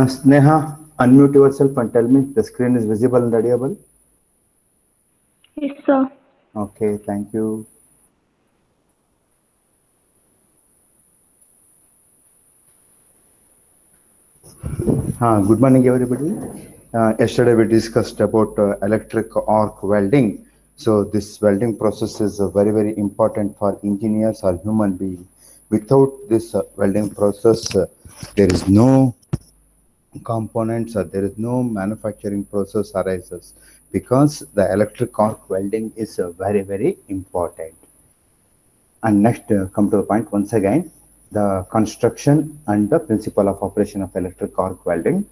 Sneha, unmute yourself and tell me the screen is visible and audible. Yes, sir. Okay, thank you. Good morning, everybody. Yesterday we discussed about electric arc welding. So this welding process is very, very important for engineers or human being. Without this welding process, there is no components or there is no manufacturing process arises because the electric arc welding is very, very important. And next, come to the point once again, the construction and the principle of operation of electric arc welding.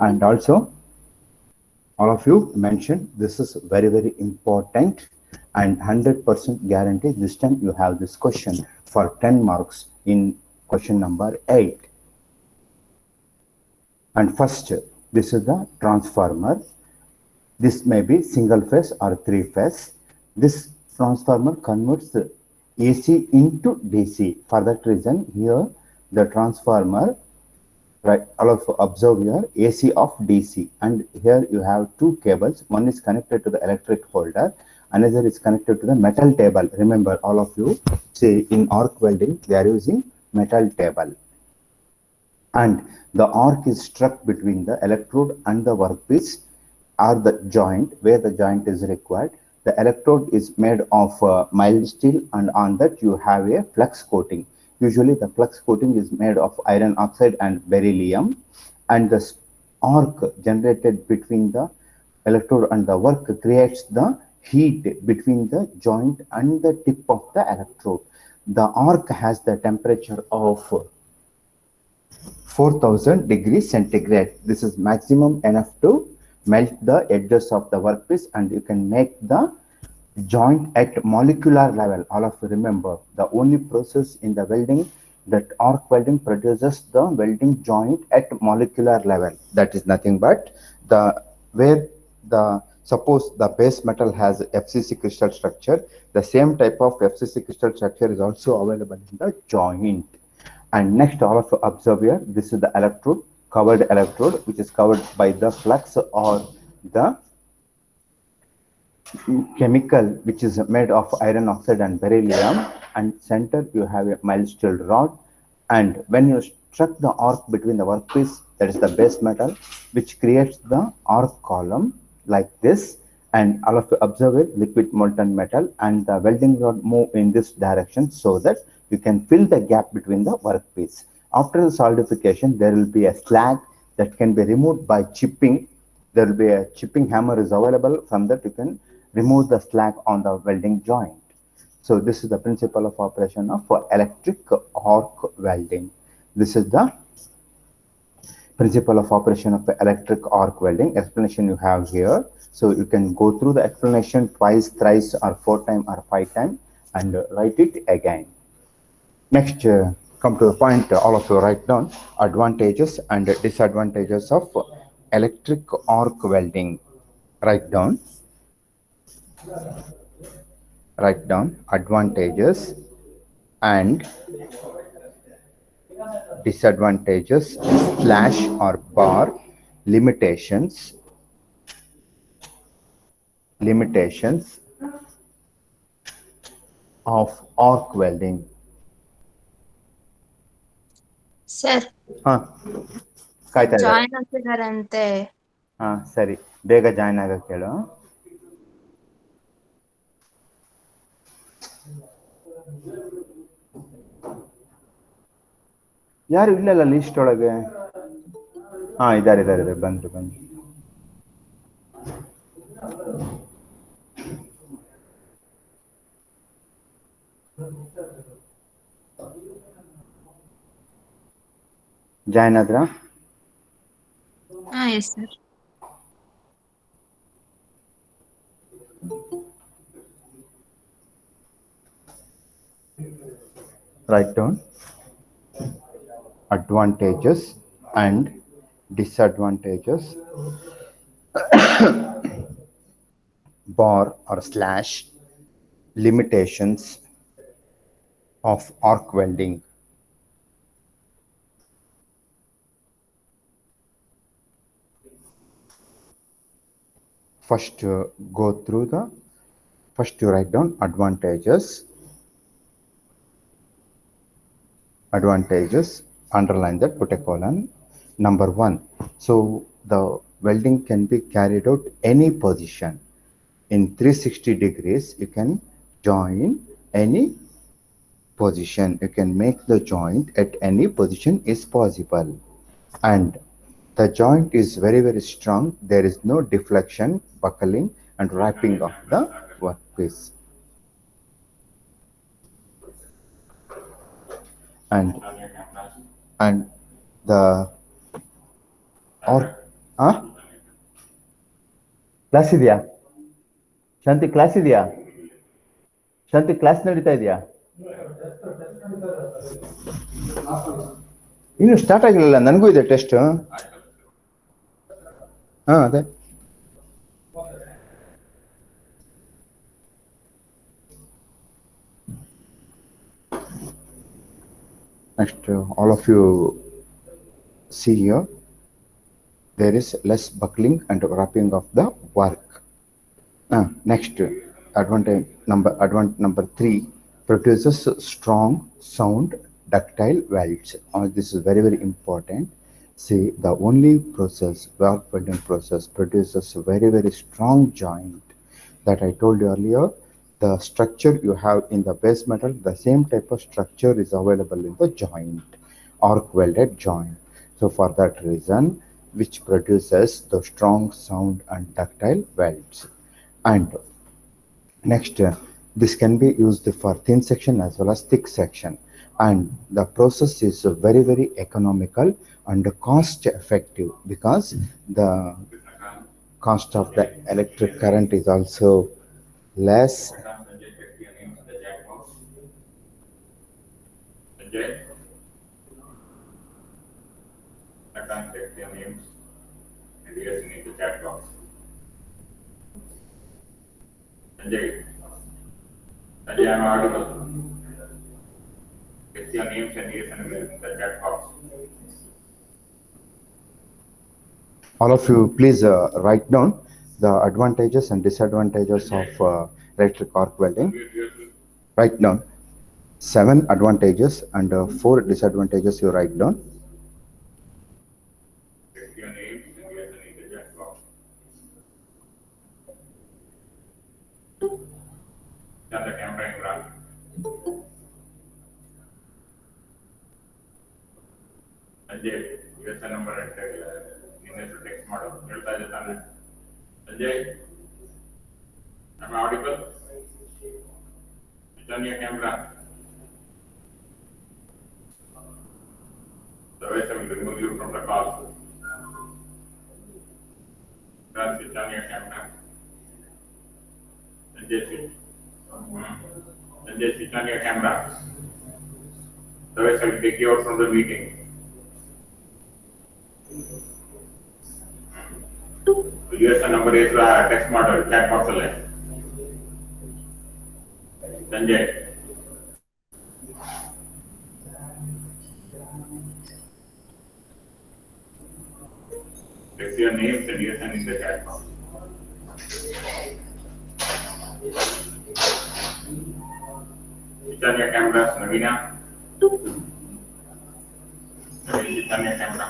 And also, all of you mentioned this is very, very important and 100% guarantee this time you have this question for 10 marks in question number 8. And first, this is the transformer. This may be single phase or three phase. This transformer converts AC into DC. For that reason, here the transformer, right, all of you observe here AC of DC, and here you have two cables. One is connected to the electric holder, another is connected to the metal table. Remember, all of you see in arc welding they are using metal table, and the arc is struck between the electrode and the workpiece or the joint where the joint is required. The electrode is made of mild steel, and on that you have a flux coating. Usually the flux coating is made of iron oxide and beryllium, and the arc generated between the electrode and the work creates the heat between the joint and the tip of the electrode. The arc has the temperature of 4000 degrees centigrade. This is maximum enough to melt the edges of the workpiece, and you can make the joint at molecular level. All of you remember, the only process in the welding that arc welding produces the welding joint at molecular level. That is nothing but the where the suppose the base metal has FCC crystal structure, the same type of FCC crystal structure is also available in the joint. And next, all of you observe here, this is the electrode, covered electrode, which is covered by the flux or the chemical, which is made of iron oxide and beryllium. And center, you have a mild steel rod. And when you struck the arc between the workpiece, that is the base metal, which creates the arc column like this. And all of you observe it, liquid molten metal, and the welding rod move in this direction so that you can fill the gap between the workpiece. After the solidification, there will be a slag that can be removed by chipping. There will be a chipping hammer is available. From that, you can remove the slag on the welding joint. So this is the principle of operation of electric arc welding. This is the principle of operation of electric arc welding. Explanation you have here. So you can go through the explanation twice, thrice, or 4 times or 5 times and write it again. Next, come to the point, all of you write down advantages and disadvantages of electric arc welding. Write down advantages and disadvantages slash or bar limitations of arc welding. Sir ಕಾಯ್ತಾ ಇದ್ದಾರೆ. Join ಆಗ್ತಿದಾರಂತೆ. ಸರಿ, ಬೇಗ join ಆಗಕ್ಕೆ ಹೇಳು. ಯಾರು ಇಲ್ಲಲ್ಲ list ಒಳಗೆ? ಇದಾರೆ ಬಂದ್ರು. ಜಾಯಿನ್ ಆದ್ರಾ? Yes sir. Write down advantages and disadvantages bar or slash limitations of arc welding. First, go through the, first you write down advantages, underline that, put a colon. Number one, so the welding can be carried out any position. In 360 degrees, you can join any position. You can make the joint at any position is possible. And the joint is very, very strong. There is no deflection, buckling, and wrapping of the workpiece. And the class ಇದೆಯಾ ಶಾಂತಿ? Class ಇದೆಯಾ ಶಾಂತಿ? Class ನಡೀತಾ ಇದೆಯಾ? ಇನ್ನು start ಆಗಿಲ್ಲ, ನನಗೂ ಇದೆ test. ಅದೇ next, all of you see here, there is less buckling and wrapping of the work. Next, advantage number 3, produces strong sound ductile welds. This is very, very important. See, the only process, arc welding process, produces a very, very strong joint that I told you earlier. The structure you have in the base metal, the same type of structure is available in the joint, arc welded joint. So for that reason, which produces the strong sound and ductile welds. And next, this can be used for thin section as well as thick section. And the process is very, very economical and cost effective, because the cost of the electric current is also less. I can't check their names and yes, in the chat box. Sanjay, I'm audible. Check your names and yes, in the chat box. All of you, please write down the advantages and disadvantages of electric arc welding. Write down 7 advantages and 4 disadvantages. You write down. Turn the camera in front. Sanjay, here's the number at text model. Sanjay, am I audible? Turn your camera. Otherwise, I will remove you from the call. Turn your camera. Sanjay, switch on your camera. Otherwise, I will take you out from the meeting. Here's the number is text model, chat box. Sanjay. Text your names and yes, and in the chat box. Switch on your cameras, Navina. Switch on your camera.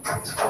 Second.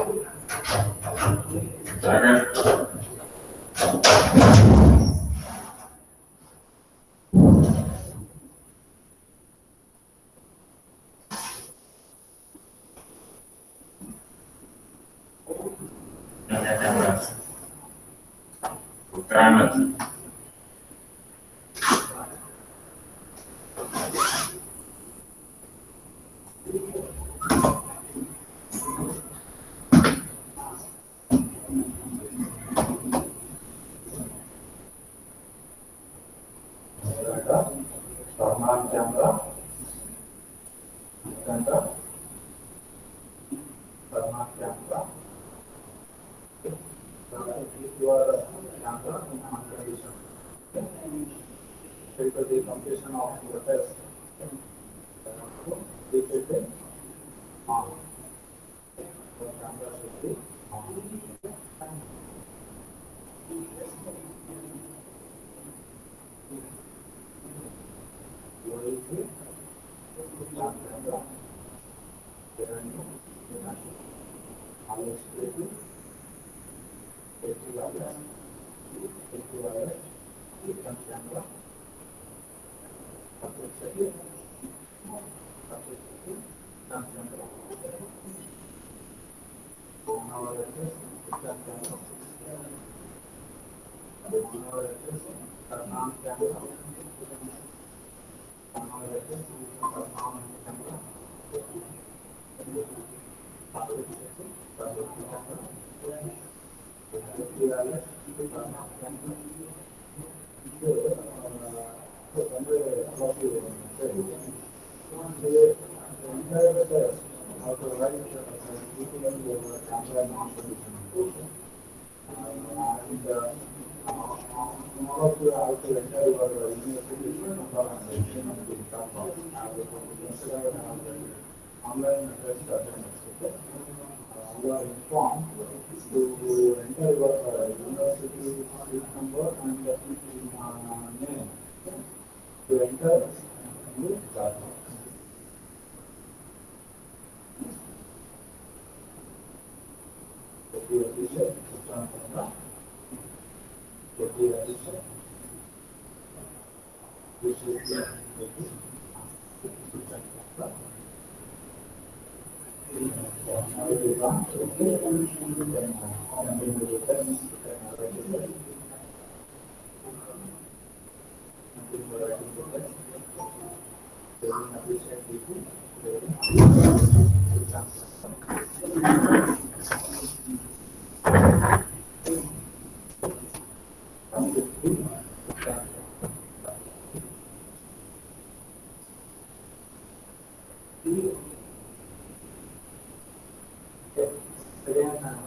Uttarakhand.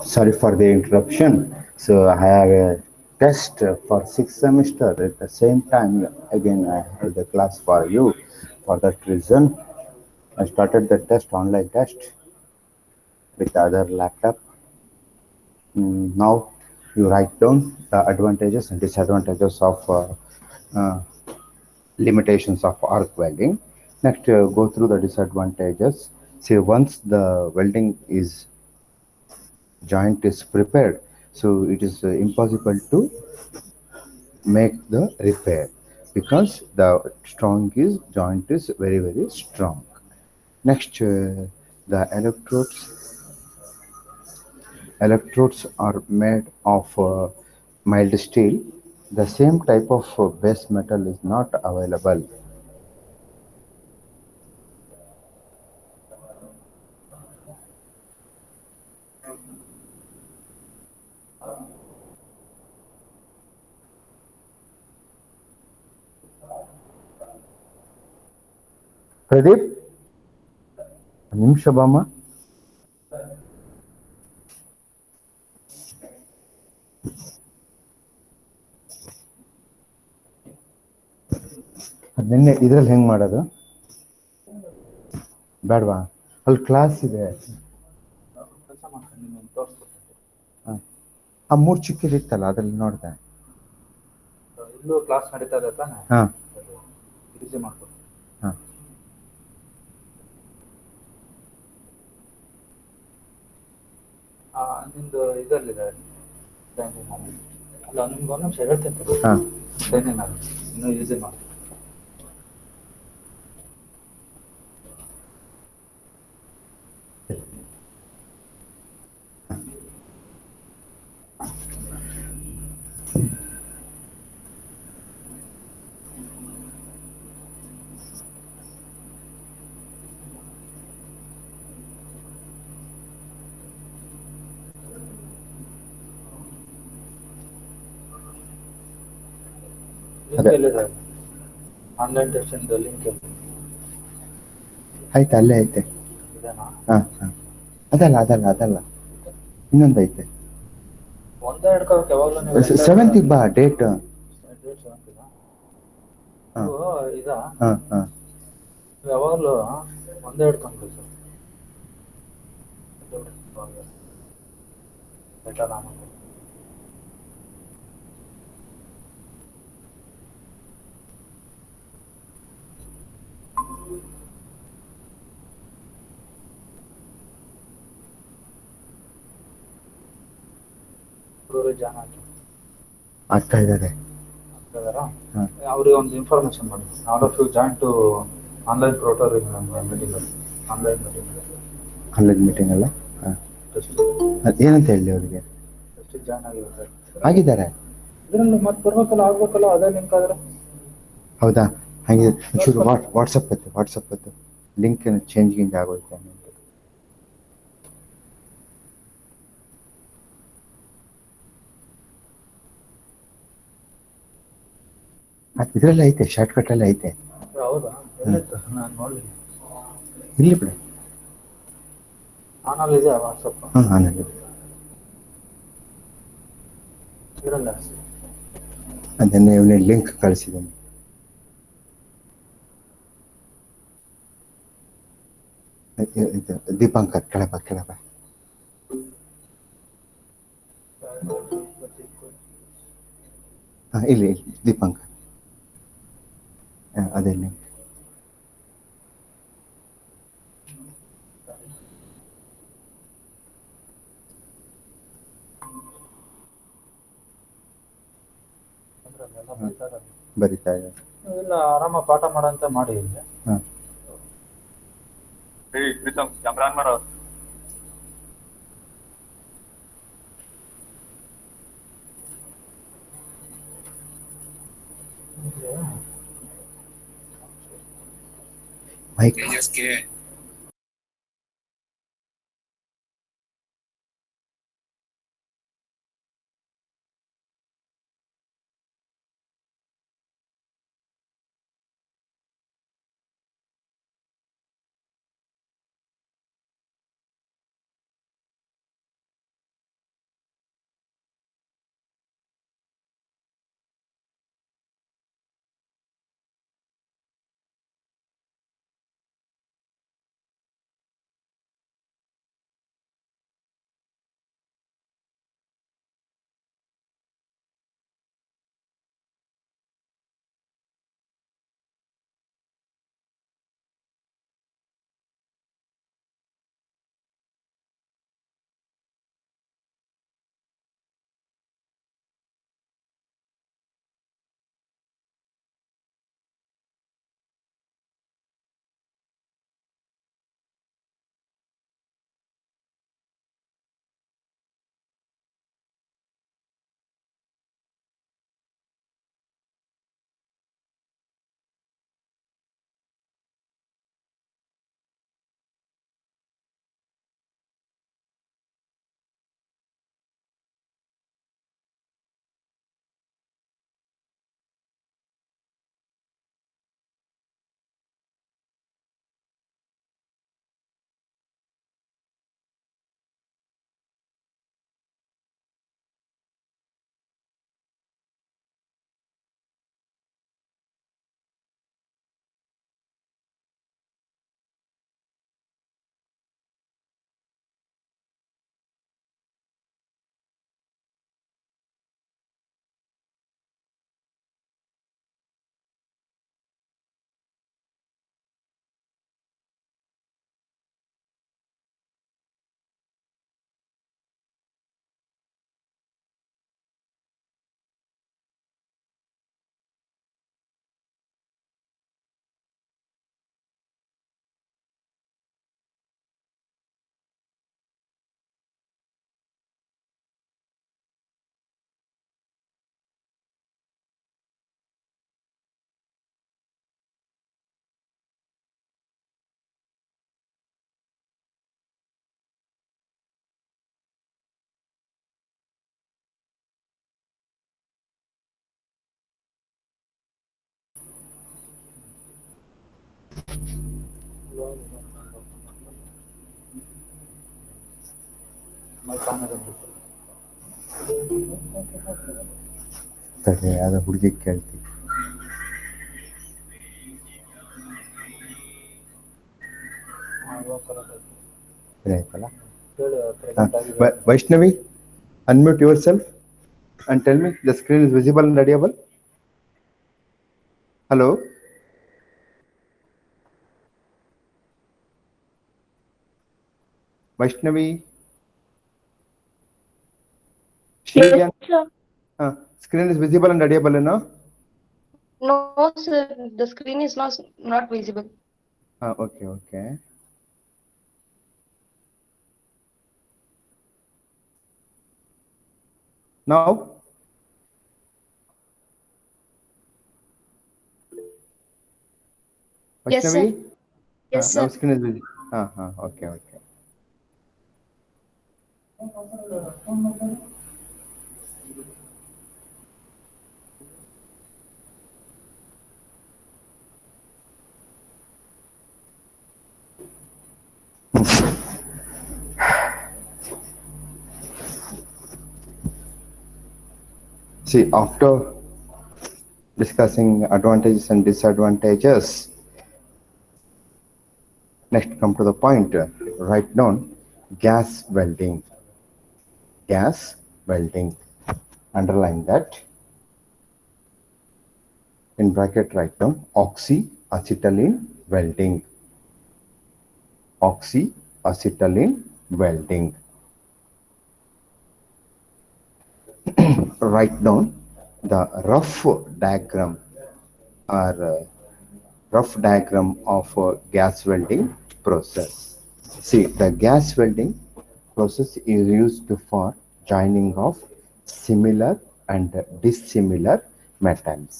Sorry for the interruption. So I have a test for sixth semester. At the same time, again I have the class for you. For that reason, I started the test, online test, with the other laptop. Now you write down the advantages and disadvantages of uh, limitations of arc welding. Next, go through the disadvantages. See, once the welding is joint is prepared, so it is impossible to make the repair because the strong is joint is very strong. Next, the electrodes are made of mild steel. The same type of base metal is not available. Pradeep ನಿಮಿಷ ಬಾಮ್ಮ. ನಿನ್ನೆ ಇದ್ರಲ್ಲಿ ಹೆಂಗ್ ಮಾಡೋದು? ಬೇಡವಾ? ಅಲ್ಲಿ class ಇದೆ. ಆ 3 ಚಿಕ್ಕದಿತ್ತಲ್ಲ ಅದ್ರಲ್ಲಿ ನೋಡ್ದೆ. ಇಲ್ಲೂ ಕ್ಲಾಸ್ ನಡೀತಾ ಇದೆ ತಾನೆ? ಹಾ ಈಸಿ ಮಾಡ್ಕೊಡ್ತೀನಿ. ಹಾ ನಿಮ್ದು ಇದರಲ್ಲಿದೆ ಅಲ್ಲ, ನಿಮ್ಗೆ ಒಂದು ನಿಮಿಷ ಹೇಳ್ತೀನಿ. ಹಾ ಟ್ರೈನಿಂಗ್ ಆಗಿ ಇನ್ನೂ ಈಸಿ ಮಾಡಿ. ಲಿಂಕ್ ಎಲ್ಲಿದೆ? ಆನ್ಲೈನ್ ಟೆಸ್ಟಿಂಗ್ ಲಿಂಕ್ ಎಲ್ಲಿ? ಆಯ್ತು, ಅಲ್ಲೇ ಐತೆ. ಇದೇನಾ? ಹಾ ಹಾ ಅದಲ್ಲ ಇನ್ನೊಂದು ಐತೆ. ಒಂದೇ ಹಿಡ್ಕೋಬೇಕು ಯಾವಾಗಲೂ ನೀವು. 7th ಬಾ ಡೇಟ್. ಡೇಟ್ 7th ಇದಾ? ಹಾ ನೀವು ಇದಾ? ಹಾ ಹಾ ಯಾವಾಗಲೂ ಒಂದೇ ಹಿಡ್ಕೊಂಡು ಸರ್. ಬೆಟರ್ ನಾನು. ಜಾನ್ ಆಗ್ತಾ ಇದ್ದಾರೆ. ಅವ್ರಿಗೆ ಒಂದು ಇನ್ಫಾರ್ಮೇಶನ್ ಮಾಡಿ. All of you join to online proctoring meeting. Online meeting ಅಲ್ಲ. ಏನಂತ ಹೇಳಿ ಅವರಿಗೆ? ಎಷ್ಟು ಜಾಯ್ನ್ ಆಗಿರುತ್ತೆ? ಆಗಿದ್ದಾರೆ. ಇದರಲ್ಲಿ ಮತ್ತೆ ಬರ್ಬೇಕಲ್ಲ, ಆಗ್ಬೇಕಲ್ಲ, ಅದೇ ಲಿಂಕ್ ಆದ್ರೆ. ಹೌದಾ? ಹಾಗೆ ಚೂರು ವಾಟ್ಸಪ್ ಲಿಂಕ್ ಚೇಂಜಿಂಗ್ ಆಗೋಯ್ತು. ಇದರಲ್ಲಿ ಐತೆ, ಶಾರ್ಟ್ ಕಟ್ ಅಲ್ಲಿ ಐತೆ. ಹೌದಾ? ಎಲ್ಲಿತ್ತು? ನಾನು ನೋಡಲಿಲ್ಲ. ಇಲ್ಲಿ ಬಿಡು. ಆನಲ್ಲಿ ಇದೆ ವಾಟ್ಸಪ್. ಆನಲ್ಲಿ ಇರಲ್ಲ. ಅದನ್ನೇ ಇವನೇ ಲಿಂಕ್ ಕಳಿಸಿದ್ದೀನಿ. ದೀಪಾಂಕರ್ ಕೆಳಬ ಇಲ್ಲಿ ದೀಪಾಂಕರ್ ಅದೇ ಲಿಂಕ್. ಬರಿತಾ ಇದೆ. ಇಲ್ಲ, ಆರಾಮ ಪಾಠ ಮಾಡಂತ ಮಾಡಿ. ಇಲ್ಲಿ ಪ್ರೀತಮ್ ಕ್ಯಾಮ್ರಾ ಆನ್ ಮಾಡೋ. ಮೈಕ್ ತಡೆ, ಅದು ಹುಡುಗಿ ಕೇಳ್ತೀವಿ. ಆಯ್ತಲ್ಲ. Vaishnavi, unmute yourself and tell me the screen is visible and audible. Hello. Vaishnavi. Yes, sir. Screen is visible and audible, no? No, sir. The screen is not visible. Okay. Now. Yes, sir. Vaishnavi? Yes, Now sir. screen is visible. Okay. See, after discussing advantages and disadvantages, next come to the point. Write down gas welding. Gas welding. Underline that. In bracket, write down oxyacetylene welding. Oxyacetylene welding. Write down the rough diagram of gas welding process. See, the gas welding process is used for joining of similar and dissimilar metals.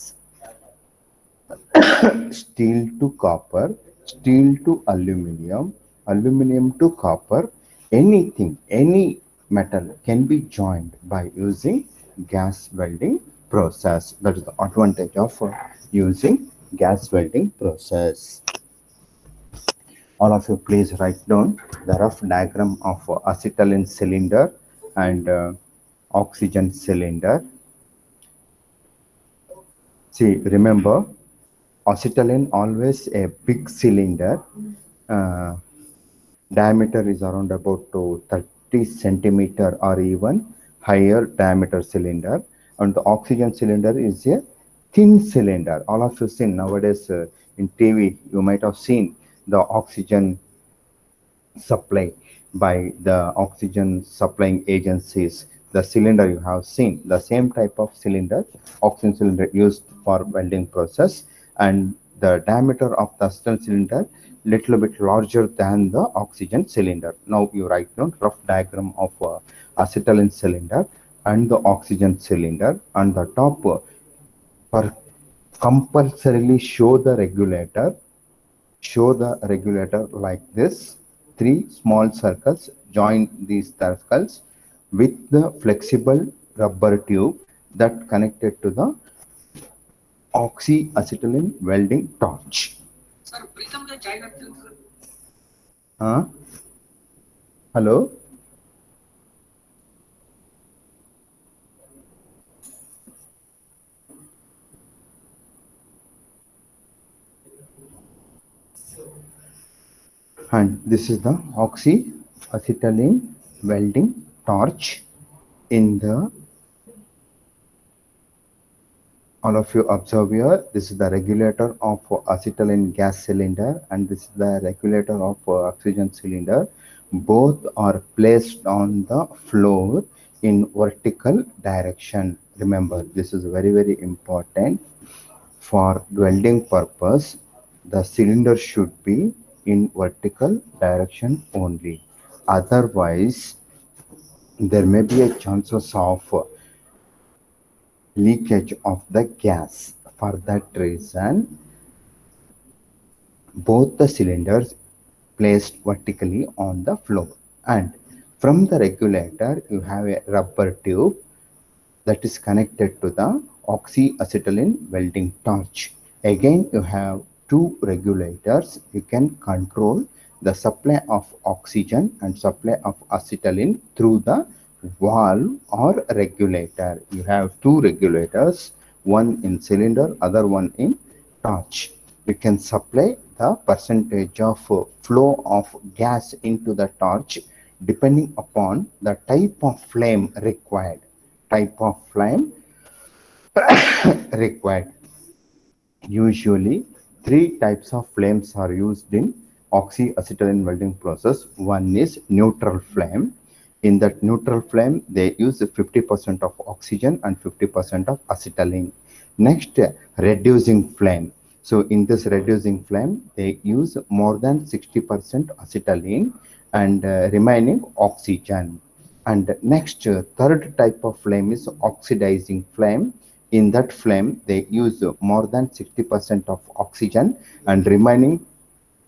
Steel to copper, steel to aluminum, aluminum to copper, anything, any metal can be joined by using gas welding process. That is the advantage of using gas welding process. All of you please write down the rough diagram of acetylene cylinder and oxygen cylinder. See, remember, acetylene always a big cylinder. Diameter is around about 30 centimeter or even higher diameter cylinder, and the oxygen cylinder is a thin cylinder. All of you seen nowadays in TV, you might have seen the oxygen supply by the oxygen supplying agencies. The cylinder you have seen, the same type of cylinder, oxygen cylinder used for welding process, and the diameter of the acetylene cylinder little bit larger than the oxygen cylinder. Now you write down rough diagram of acetylene cylinder and the oxygen cylinder. On the top, compulsorily show the regulator. Show the regulator like this. 3 small circles. Join these circles with the flexible rubber tube that connected to the oxyacetylene welding torch. Hello? And this is the oxyacetylene welding torch. In the, all of you observe here, this is the regulator of acetylene gas cylinder and this is the regulator of oxygen cylinder. Both are placed on the floor in vertical direction. Remember, this is very important. For welding purpose, the cylinder should be in vertical direction only. Otherwise, there may be a chances of leakage of the gas. For that reason, both the cylinders placed vertically on the floor, and from the regulator you have a rubber tube that is connected to the oxyacetylene welding torch. Again, you have two regulators, we can control the supply of oxygen and supply of acetylene through the valve or regulator. You have two regulators, one in cylinder, other one in torch. We can supply the percentage of flow of gas into the torch depending upon the type of flame required. Required. Usually, three types of flames are used in oxyacetylene welding process. One is neutral flame. In that neutral flame, they use 50% of oxygen and 50% of acetylene. Next, reducing flame. So in this reducing flame, they use more than 60% acetylene and remaining oxygen. And next, third type of flame is oxidizing flame. In that flame, they use more than 60% of oxygen and remaining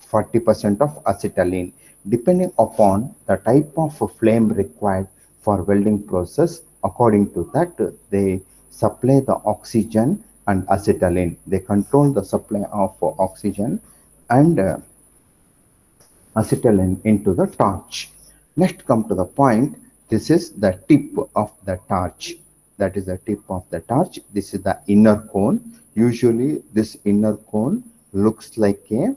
40% of acetylene. Depending upon the type of flame required for welding process, according to that, they supply the oxygen and acetylene. They control the supply of oxygen and acetylene into the torch. Next, come to the point. This is the tip of the torch. That is the tip of the torch. This is the inner cone. Usually, this inner cone looks like a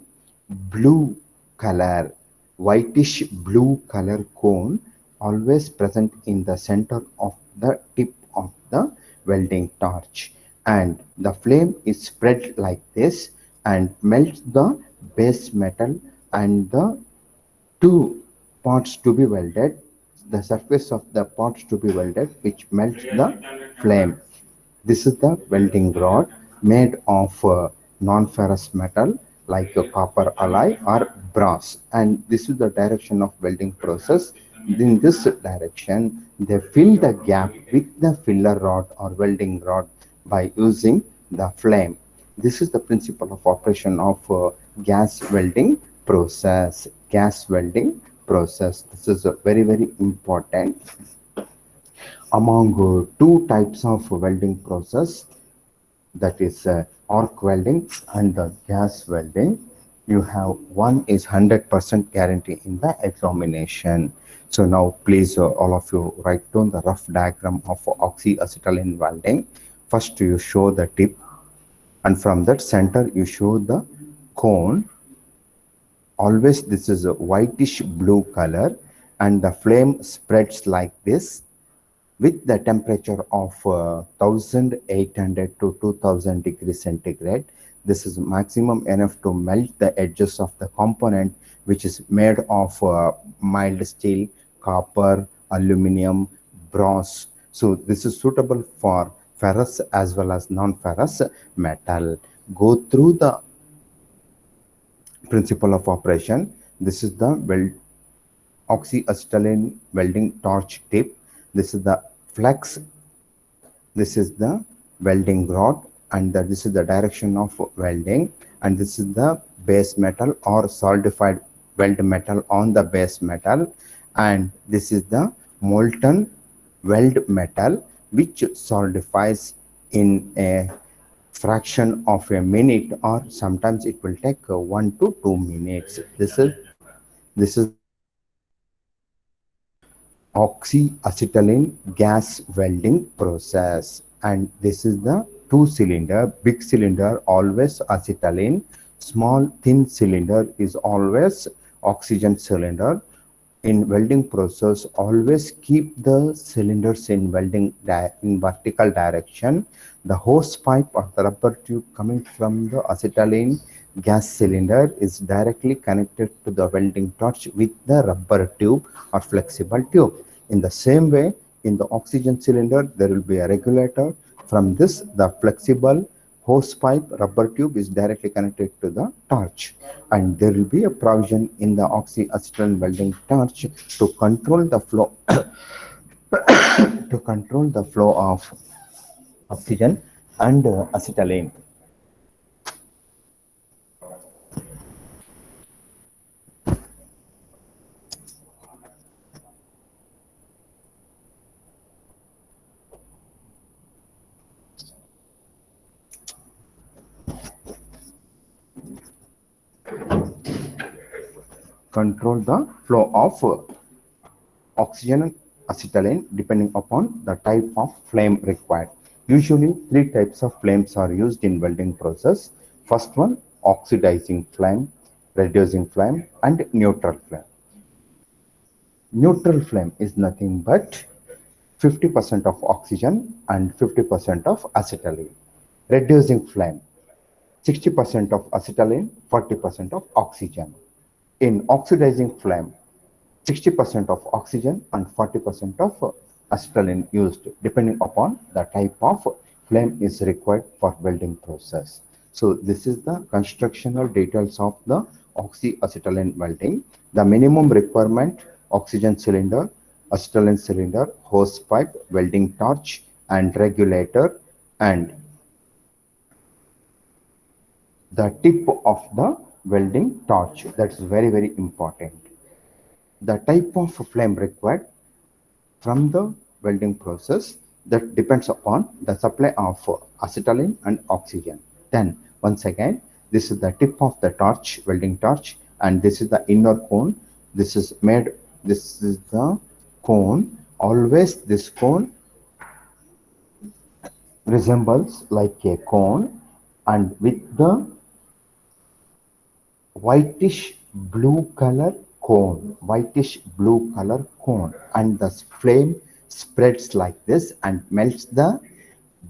blue color, whitish blue color cone, always present in the center of the tip of the welding torch. And the flame is spread like this and melts the base metal and the two parts to be welded, the surface of the parts to be welded, which melts the flame. This is the welding rod made of non-ferrous metal like copper alloy or brass, and this is the direction of welding process. In this direction, they fill the gap with the filler rod or welding rod by using the flame. This is the principle of operation of gas welding process. Gas welding process. This is very, very important. Among two types of welding process, that is arc welding and the gas welding, you have one is 100% guarantee in the examination. So now please all of you write down the rough diagram of oxyacetylene welding. First you show the tip, and from that center you show the cone. Always this is a whitish blue color and the flame spreads like this with the temperature of 1800 to 2000 degrees centigrade. This is maximum enough to melt the edges of the component, which is made of mild steel, copper, aluminum, brass. So this is suitable for ferrous as well as non-ferrous metal. Go through the principle of operation. This is the oxyacetylene welding torch tip. This is the flex. This is the welding rod, and this is the direction of welding, and this is the base metal or solidified weld metal on the base metal, and this is the molten weld metal which solidifies in a fraction of a minute, or sometimes it will take 1 to 2 minutes. This is oxyacetylene gas welding process, and this is the two cylinder. Big cylinder always acetylene, small thin cylinder is always oxygen cylinder. In welding process, always keep the cylinders in welding in vertical direction. The hose pipe or the rubber tube coming from the acetylene gas cylinder is directly connected to the welding torch with the rubber tube or flexible tube. In the same way, in the oxygen cylinder, there will be a regulator. From this, the flexible hose pipe rubber tube is directly connected to the torch, and there will be a provision in the oxyacetylene welding torch to control the flow to control the flow of oxygen and acetylene. control the flow of oxygen and acetylene depending upon the type of flame required. Usually, three types of flames are used in welding process. First one, oxidizing flame, reducing flame, and neutral flame. Neutral flame is nothing but 50% of oxygen and 50% of acetylene. Reducing flame, 60% of acetylene, 40% of oxygen. In oxidizing flame, 60% of oxygen and 40% of acetylene used depending upon the type of flame is required for welding process. So this is the constructional details of the oxyacetylene welding. The minimum requirement: oxygen cylinder, acetylene cylinder, hose pipe, welding torch and regulator, and the tip of the welding torch. That's very important. The type of flame required from the welding process, that depends upon the supply of acetylene and oxygen. Then once again, this is the tip of the torch, welding torch, and this is the inner cone. This is the cone. Always this cone resembles like a cone, and with the whitish blue color cone, and the flame spreads like this and melts the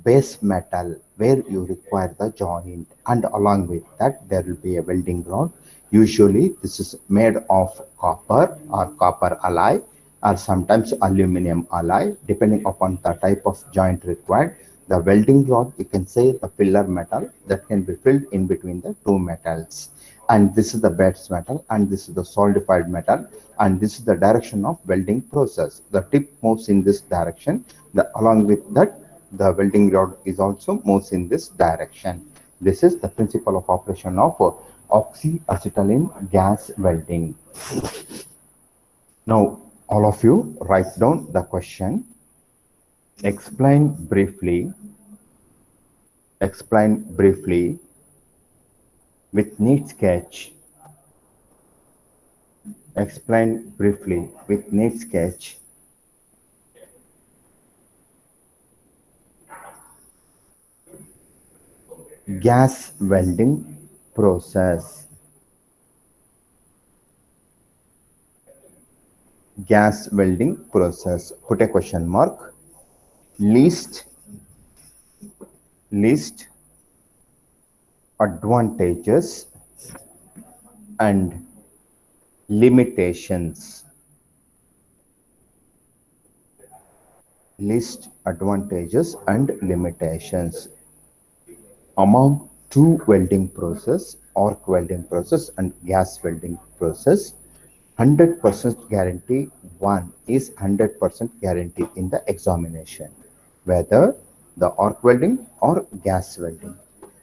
base metal where you require the joint, and along with that there will be a welding rod. Usually this is made of copper or copper alloy, or sometimes aluminum alloy depending upon the type of joint required. The welding rod, you can say the filler metal that can be filled in between the two metals. And this is the base metal, and this is the solidified metal, and this is the direction of welding process. The tip moves in this direction. Along with that, the welding rod is also moves in this direction. This is the principle of operation of oxyacetylene gas welding. Now, all of you write down the question. Explain briefly with neat sketch. Explain briefly with neat sketch gas welding process. Gas welding process. Put a question mark. List advantages and limitations. List advantages and limitations among two welding process, arc welding process and gas welding process. 100% guarantee. One is 100% guarantee in the examination, whether the arc welding or gas welding.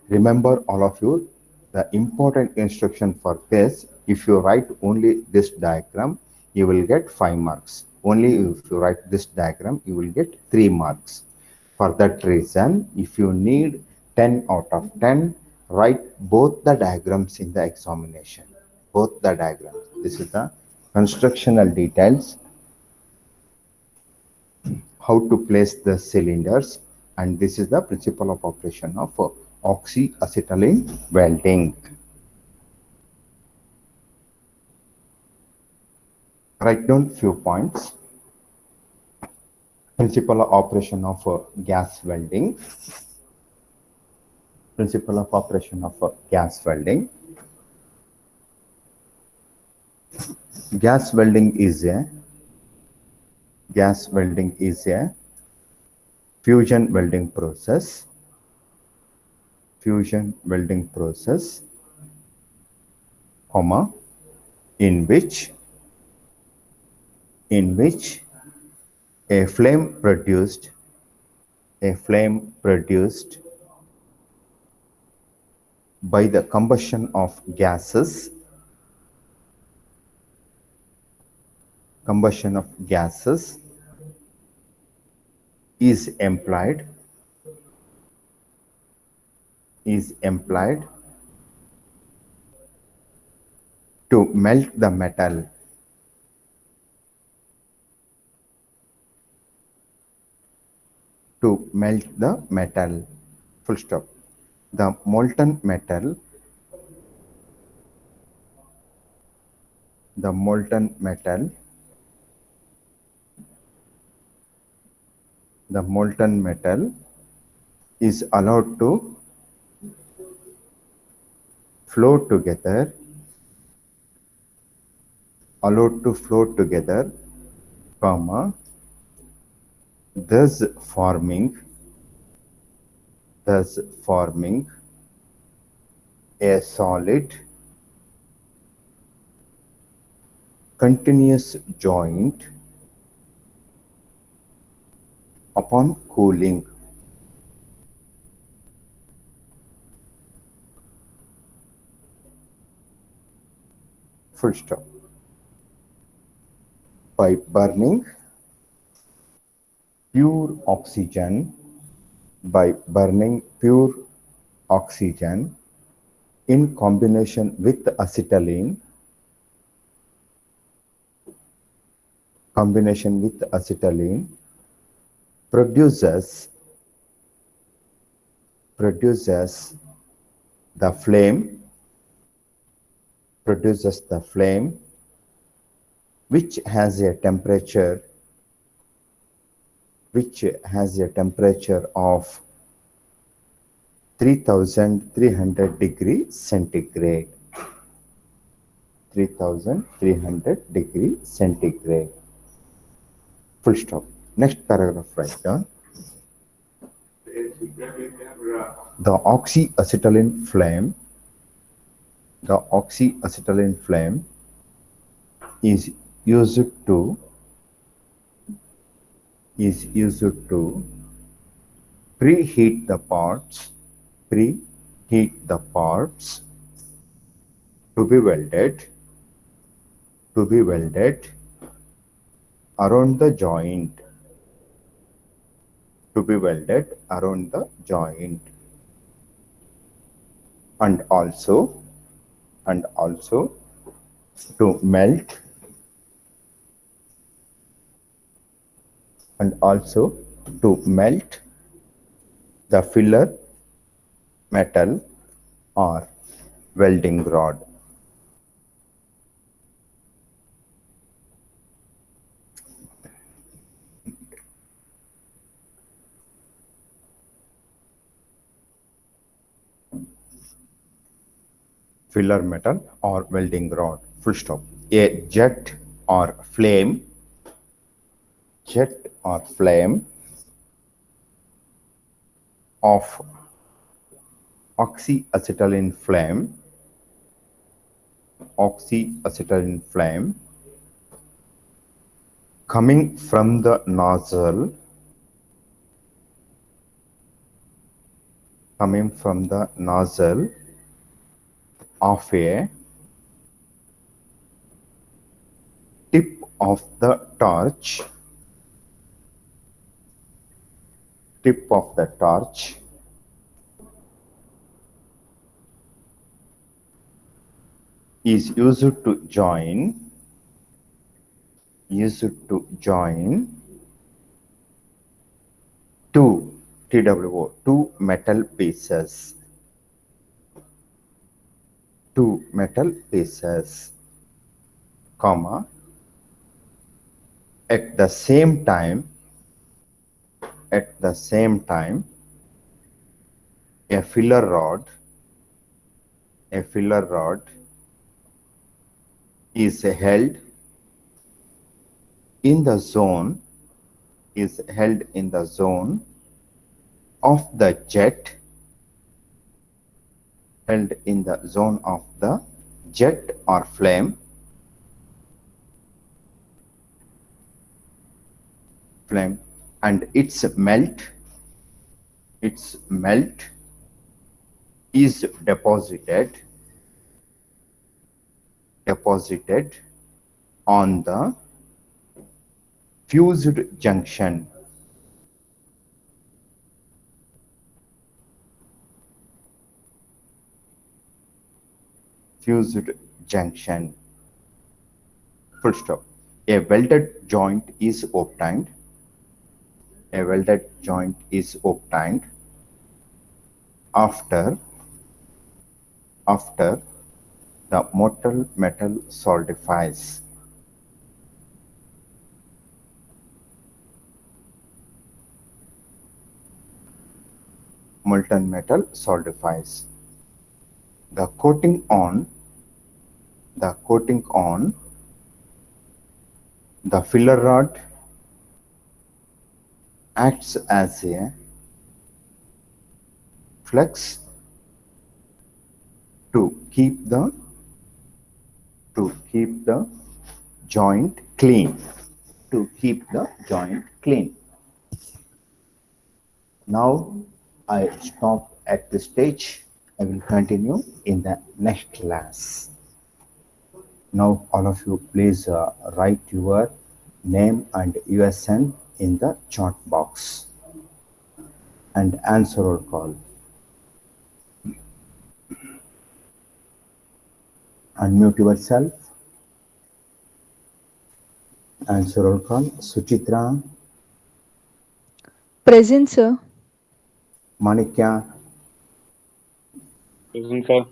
Remember, all of you, the important instruction for this: if you write only this diagram, you will get 5 marks. Only if you write this diagram, you will get 3 marks. For that reason, if you need 10 out of 10, write both the diagrams in the examination. Both the diagrams. This is the constructional details, how to place the cylinders, and this is the principle of operation of oxyacetylene welding. Write down few points. Principle of operation of gas welding. Principle of operation of gas welding. Gas welding is a fusion welding process. Fusion welding process, comma, in which a flame produced by the combustion of gases is employed to melt the metal. To melt the metal. Full stop. The molten metal. The molten metal. The molten metal is allowed to flow together, comma, thus forming a solid continuous joint upon cooling. Full stop. By burning pure oxygen, in combination with acetylene, produces the flame, which has a temperature of 3300 degrees centigrade. 3300 degrees centigrade. Full stop. Next paragraph, write down. The oxyacetylene flame is used to preheat the parts to be welded around the joint, and also to melt the filler metal or welding rod. Filler metal or welding rod. Full stop. A jet or flame of oxyacetylene flame coming from the nozzle of a tip of the torch is used to join two metal pieces, comma, at the same time a filler rod is held in the zone of the jet or flame and its melt is deposited on the fused junction fused junction. Full stop. A welded joint is obtained. A welded joint is obtained after the molten metal solidifies. Molten metal solidifies. The coating on the filler rod acts as a flex to keep the joint clean. Now I stop at this stage. I will continue in the next class. Now all of you please write your name and USN in the chat box and answer roll call. Unmute yourself. Answer roll call. Suchitra, Present, sir. Manikya, Present, sir.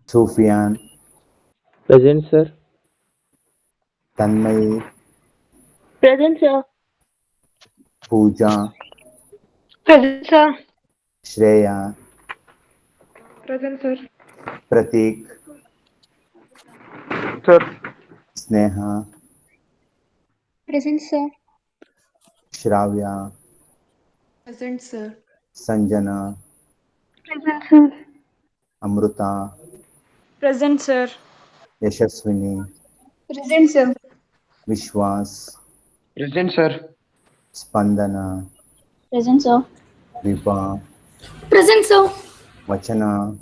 Sufyan, Present, sir. Tanmay, Present, sir. Pooja, Present, sir. Shreya, Present, sir. Pratik, Sir. Sneha, Present, sir. Shravya, Present, sir. Sanjana, Present, sir. Amruta, Present, sir. Yashaswini, Present, sir. Vishwas, Present, sir. Spandana, Present, sir. Vibha, Present, sir. Vachana,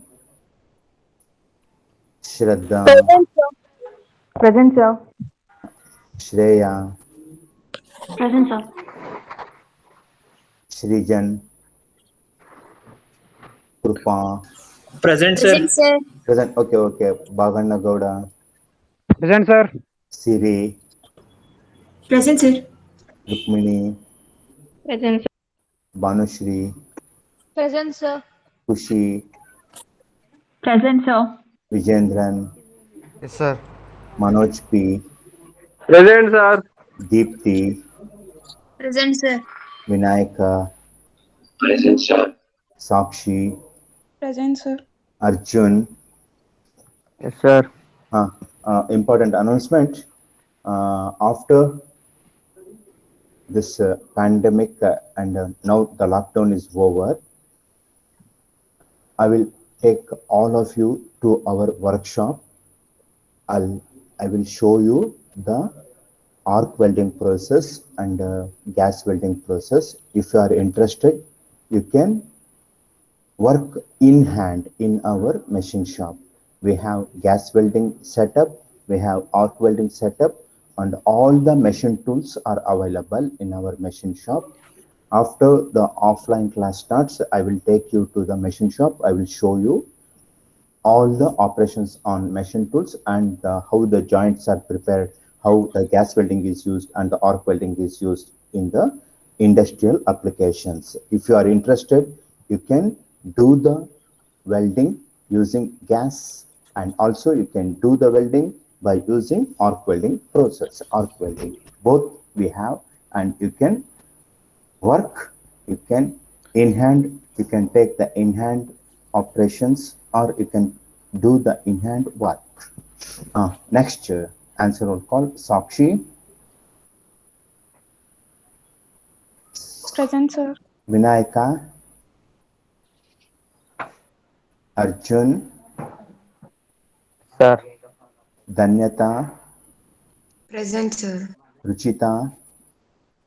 Shraddha, Present, sir. Shreya, Present, sir. Shrijan, Krupa, Present, Present, sir. present. Okay. Bhaganna Gowda, Present, sir. Siri, Present, sir. Rukmini, Present, sir. Banushri, Present, sir. Kushi, Present, sir. Vijendran, Yes, sir. Manoj P, Present, sir. Deepti, Present, sir. Vinayaka, Present, sir. Sakshi, Present, sir. Arjun. Yes, sir. Important announcement. After this pandemic and now the lockdown is over, I will take all of you to our workshop. I will show you the arc welding process and gas welding process. If you are interested, you can work in hand in our machine shop. We have gas welding setup, we have arc welding setup, and all the machine tools are available in our machine shop. After the offline class starts, I will take you to the machine shop. I will show you all the operations on machine tools and how the joints are prepared, how the gas welding is used and the arc welding is used in the industrial applications. If you are interested, you can do the welding using gas, and also you can do the welding by using arc welding process. Arc welding, both we have, and you can work, you can in hand, you can take the in hand operations, or you can do the in hand work. Next answer roll call. Sakshi, Present, sir. Vinayaka, Arjun, Sir. Danyata, Present, sir. Ruchita,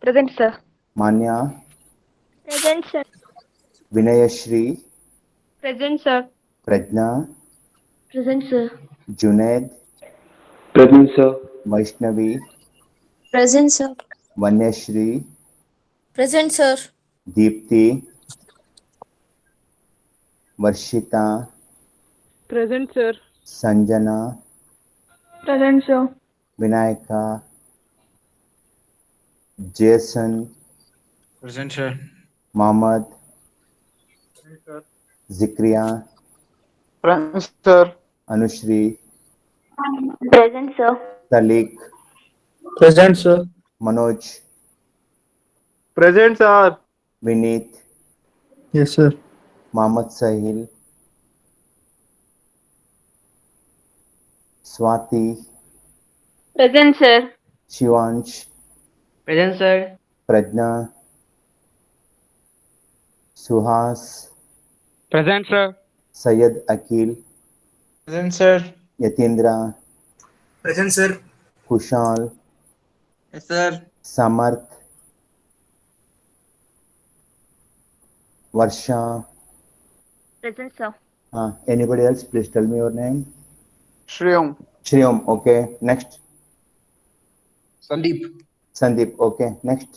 Present, sir. Manya, Present, sir. Vinayashri, Present, sir. Prajna, Present, sir. Junaid, Present, sir. Vaishnavi, Present, sir. Vanyashri, Present, sir. Deepti, Varshita, Present, sir. Sanjana, Present, sir. Vinayak, Jason, Present, sir. Mohammed, Zikriya, Present, sir. Anushree, Present, sir. Taleeq, Present, sir. Manoj, Present, sir. Vineeth, Yes, sir. Mohammed Sahil, Swathi, Present, sir. Shivansh, Present, sir. Pragnya, Suhas, Present, sir. Syed Akhil, Present, sir. Yathindra, Present, sir. Kushal, Yes, sir. Samarth, Varsha. Present, sir. Anybody else? Please tell me your name. Shriyam. Shriyam, okay. Next. Sandeep. Sandeep, okay. Next.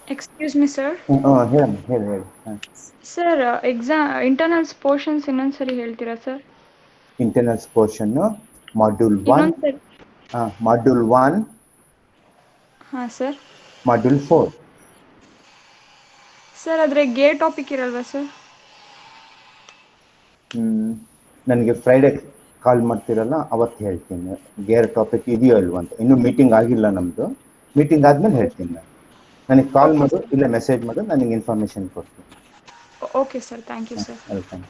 Excuse me, sir. Here. Sir, internals portions ಇನ್ನೊಂದ್ಸರಿ ಹೇಳ್ತೀರಾ sir? Internals portion, module 1, ಇನ್ನೊಂದ್ಸರಿ. module 1, ಹಾಂ sir. module 4. Sir ಆದರೆ ಗೇ topic ಇರಲ್ವಾ sir? ನನಗೆ Friday ಕಾಲ್ ಮಾಡ್ತಿರಲ್ಲ ಅವತ್ತು ಹೇಳ್ತೀನಿ ಗೇರ್ ಟಾಪಿಕ್ ಇದೆಯೋ ಇಲ್ವ ಅಂತ. ಇನ್ನೂ ಮೀಟಿಂಗ್ ಆಗಿಲ್ಲ ನಮ್ಮದು. ಮೀಟಿಂಗ್ ಆದ್ಮೇಲೆ ಹೇಳ್ತೀನಿ ನಾನು. ನನಗೆ ಕಾಲ್ ಮಾಡು ಇಲ್ಲ ಮೆಸೇಜ್ ಮಾಡು, ನನಗೆ ಇನ್ಫಾರ್ಮೇಶನ್ ಕೊಡ್ತೀನಿ. Okay sir, thank you sir. Welcome.